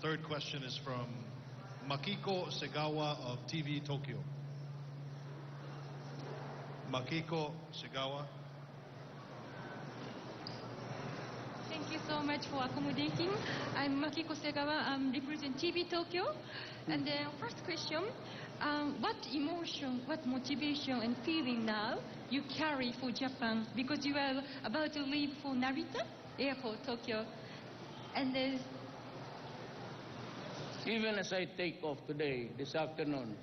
third question is from Makiko Segawa of TV Tokyo. Makiko Segawa. Thank you so much for accommodating. I'm Makiko Segawa. I'm representing TV Tokyo. And the first question, what emotion, what motivation and feeling now you carry for Japan? Because you are about to leave for Narita Airport, Tokyo. And even as I take off today, this afternoon,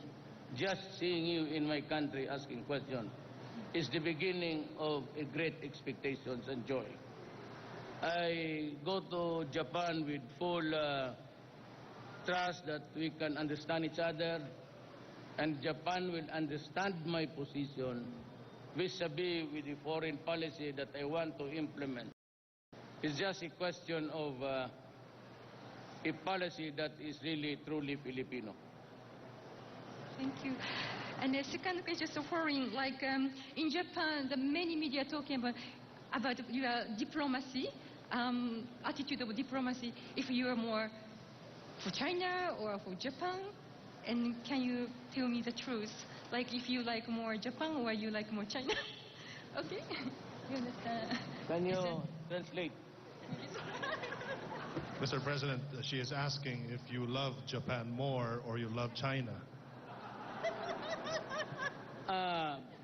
just seeing you in my country asking questions is the beginning of a great expectations and joy. I go to Japan with full trust that we can understand each other, and Japan will understand my position vis-a-vis with the foreign policy that I want to implement. It's just a question of a policy that is really, truly Filipino. thank you. And the second question is foreign, like in Japan, the many media talking about your diplomacy, attitude of diplomacy, if you are more for China or for Japan, and can you tell me the truth? Like if you like more Japan or you like more China? Okay? You understand? Can you translate? Mr. President, she is asking if you love Japan more or you love China.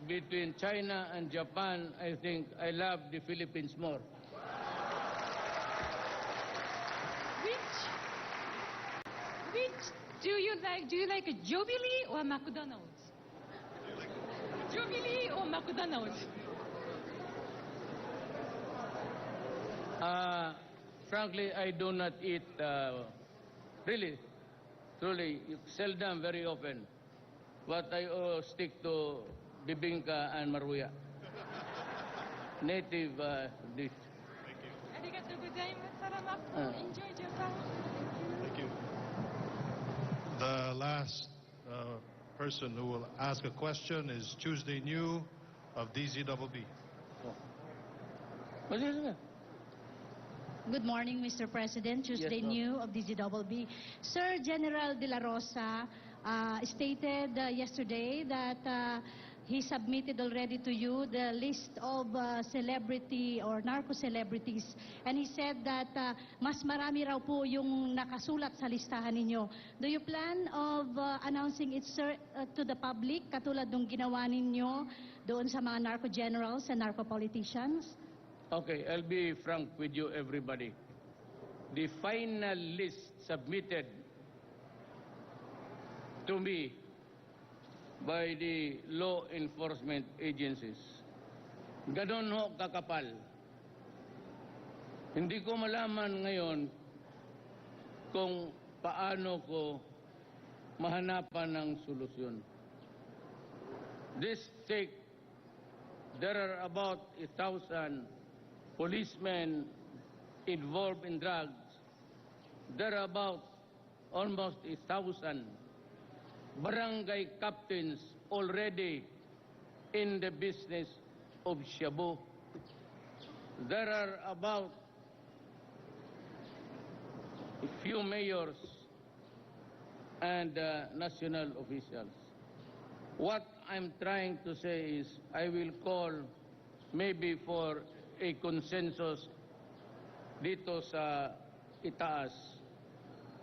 Between China and Japan, I think I love the Philippines more. Which do you like? Do you like Jubilee or McDonald's? Jubilee or McDonald's? Frankly, I do not eat, really, truly, seldom, very often. But I stick to bibingka and maruya. Native dish. Thank you. Arigatou gozaimasu. Salamat po. Enjoy Japan. Thank you. The last person who will ask a question is Tuesday New of DZBB. Good morning, Mr. President. Tuesday Yes, New of DZBB. Sir, General De La Rosa stated yesterday that he submitted already to you the list of celebrity or narco-celebrities. And he said that mas marami raw po yung nakasulat sa listahan ninyo. Do you plan of announcing it, sir, to the public, katulad nung ginawa ninyo doon sa mga narco-generals and narco-politicians? Okay, I'll be frank with you, everybody. The final list submitted to me by the law enforcement agencies, ganon ho kakapal. Hindi ko malaman ngayon kung paano ko mahanapan ng solusyon. There are about 1,000 policemen involved in drugs. There are about almost 1,000 barangay captains already in the business of shabu. There are about a few mayors and national officials. What I'm trying to say is I will call maybe for a consensus dito sa itaas,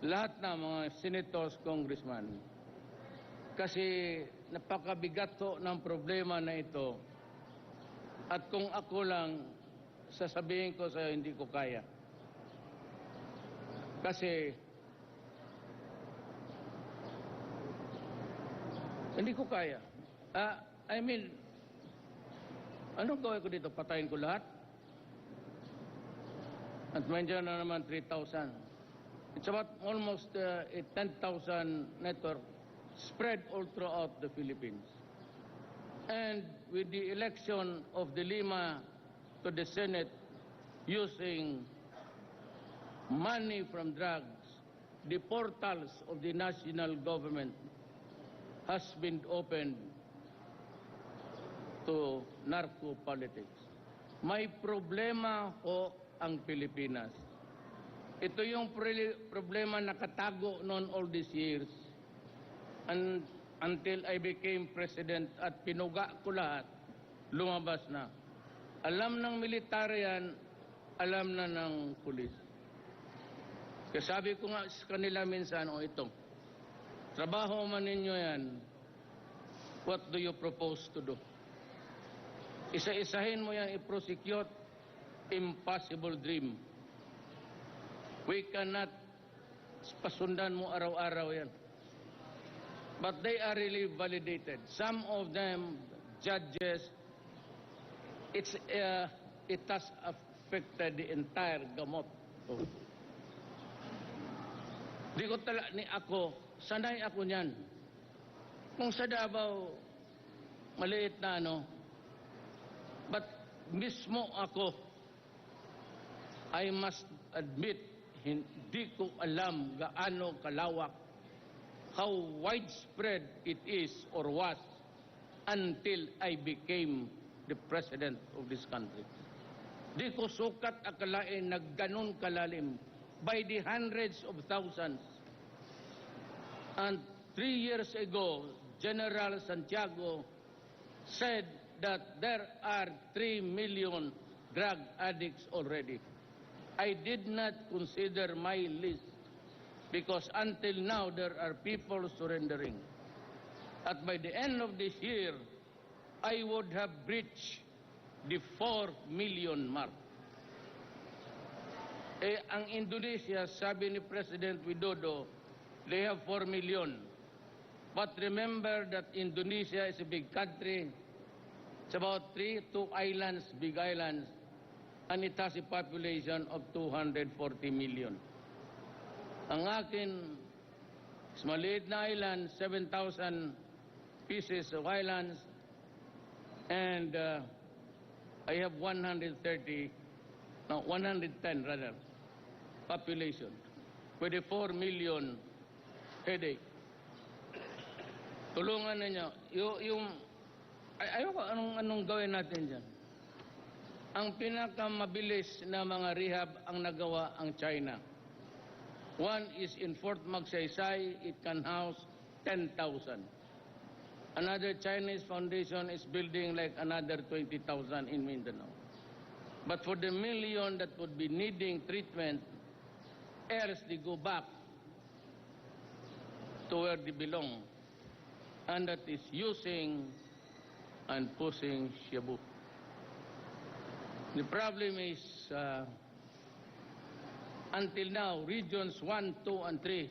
lahat ng mga senators, congressman, kasi napakabigat ko ng problema na ito, at kung ako lang sasabihin ko sa'yo, hindi ko kaya. Kasi hindi ko kaya. I mean, anong gawin ko dito? Patayin ko lahat? At medyo na naman 3,000. It's about almost a 10,000 network spread all throughout the Philippines. And with the election of the Lima to the Senate using money from drugs, the portals of the national government has been opened to narco-politics. May problema ho ang Pilipinas. Ito yung problema nakatago noon all these years. Until I became president at pinuga ko lahat, lumabas na. Alam ng militar yan, alam na ng pulis. Kaya sabi ko nga sa kanila minsan, ito, trabaho man ninyo yan, what do you propose to do? Isa-isahin mo yan, i-prosecute, impossible dream. We cannot pasundan mo araw-araw yan. But they are really validated. Some of them, judges, it has affected the entire gamot. Di ko sanay ako niyan. Kung sa Davao, maliit na but mismo ako, I must admit, hindi ko alam gaano kalawak, how widespread it is or was until I became the president of this country. Di ko sukat akalain na ganun kalalim by the hundreds of thousands. And 3 years ago, General Santiago said that there are 3 million drug addicts already. I did not consider my list because until now there are people surrendering. At by the end of this year, I would have breached the 4 million mark. Ang Indonesia, sabi ni President Widodo, they have 4 million. But remember that Indonesia is a big country. It's about 2 islands, big islands, and it has a population of 240 million. Ang akin, is maliit na island, 7,000 pieces of islands, and I have 110 rather, population, with a 4 million headache. Tulungan ninyo, ayoko anong gawin natin dyan. Ang pinakamabilis na mga rehab ang nagawa ang China. One is in Fort Magsaysay, it can house 10,000. Another Chinese foundation is building like another 20,000 in Mindanao. But for the million that would be needing treatment, else they go back to where they belong, and that is using and pushing shabu. The problem is, until now, regions 1, 2, and 3,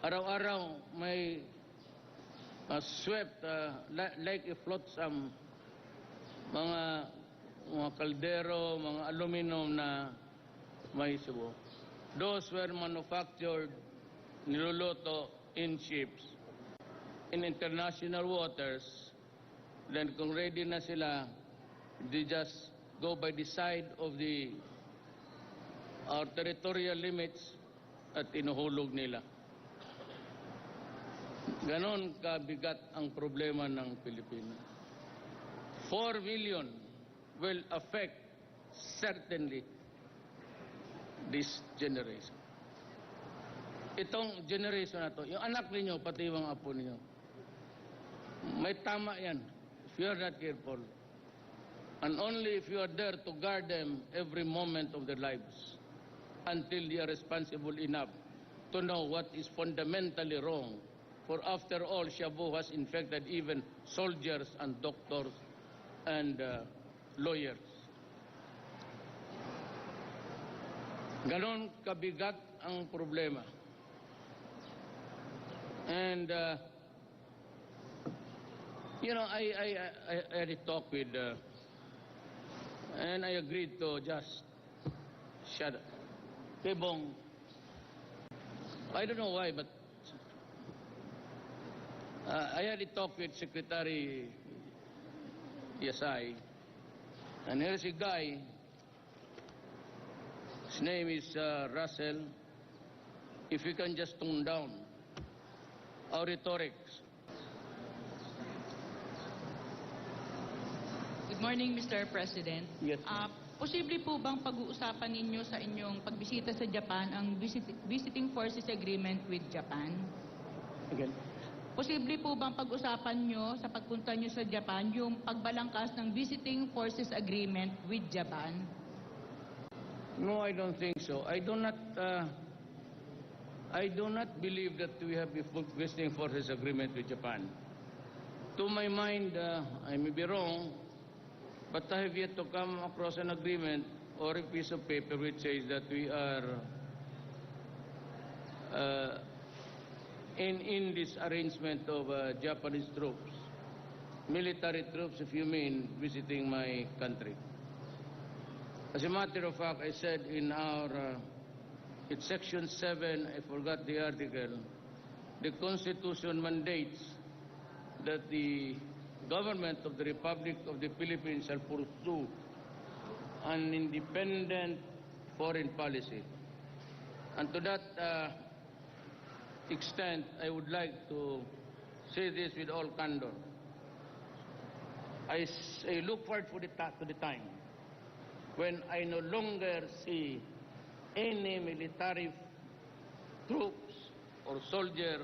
araw-araw may swept like a flotsam, mga kaldero, mga aluminum na may subo. Those were manufactured, niluluto in ships, in international waters. Then kung ready na sila, they just go by the side of our territorial limits at inuhulog nila. Ganon kabigat ang problema ng Pilipinas. 4 million will affect certainly this generation. Itong generation na to, yung anak ninyo, pati yung apo ninyo, may tama yan if you are not careful. And only if you are there to guard them every moment of their lives until they are responsible enough to know what is fundamentally wrong. For after all, shabu has infected even soldiers and doctors and lawyers. Ganon kabigat ang problema. And, I had a talk with, and I agreed to just shut up. Kebong, I don't know why, but I had a talk with Secretary Yasay, and here's a guy, his name is Russell. If we can just tone down our rhetorics. Good morning, Mr. President. Yes, ma'am. Posible po bang pag-uusapan ninyo sa inyong pagbisita sa Japan ang Visiting Forces Agreement with Japan? Again. Posible po bang pag-usapan nyo sa pagpunta nyo sa Japan yung pagbalangkas ng Visiting Forces Agreement with Japan? No, I don't think so. I do not believe that we have a full visiting forces agreement with Japan. To my mind, I may be wrong, but I have yet to come across an agreement or a piece of paper which says that we are in this arrangement of Japanese troops, military troops, if you mean, visiting my country. As a matter of fact, I said in our, it's Section 7, I forgot the article, the Constitution mandates that the government of the Republic of the Philippines shall pursue an independent foreign policy. And to that extent, I would like to say this with all candor. I look forward to the time when I no longer see any military troops or soldier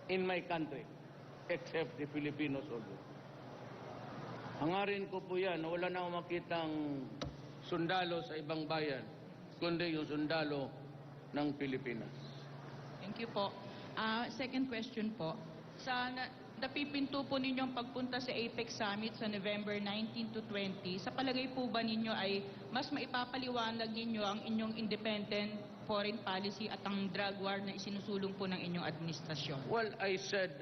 in my country except the Filipino soldier. Hangarin ko po yan na wala na akong makitang sundalo sa ibang bayan, kundi yung sundalo ng Pilipinas. Thank you po. Second question po. Sa napipinto po ninyong pagpunta sa APEC Summit sa November 19 to 20, sa palagay po ba ninyo ay mas maipapaliwanag ninyo ang inyong independent foreign policy at ang drug war na isinusulong po ng inyong administrasyon? Well, I said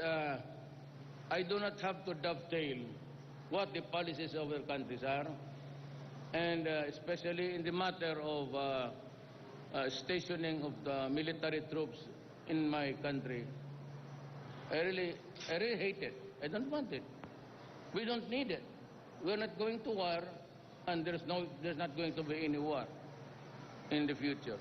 I do not have to dovetail what the policies of our countries are, and especially in the matter of stationing of the military troops in my country. I really hate it. I don't want it. We don't need it. We're not going to war, and there's not going to be any war in the future.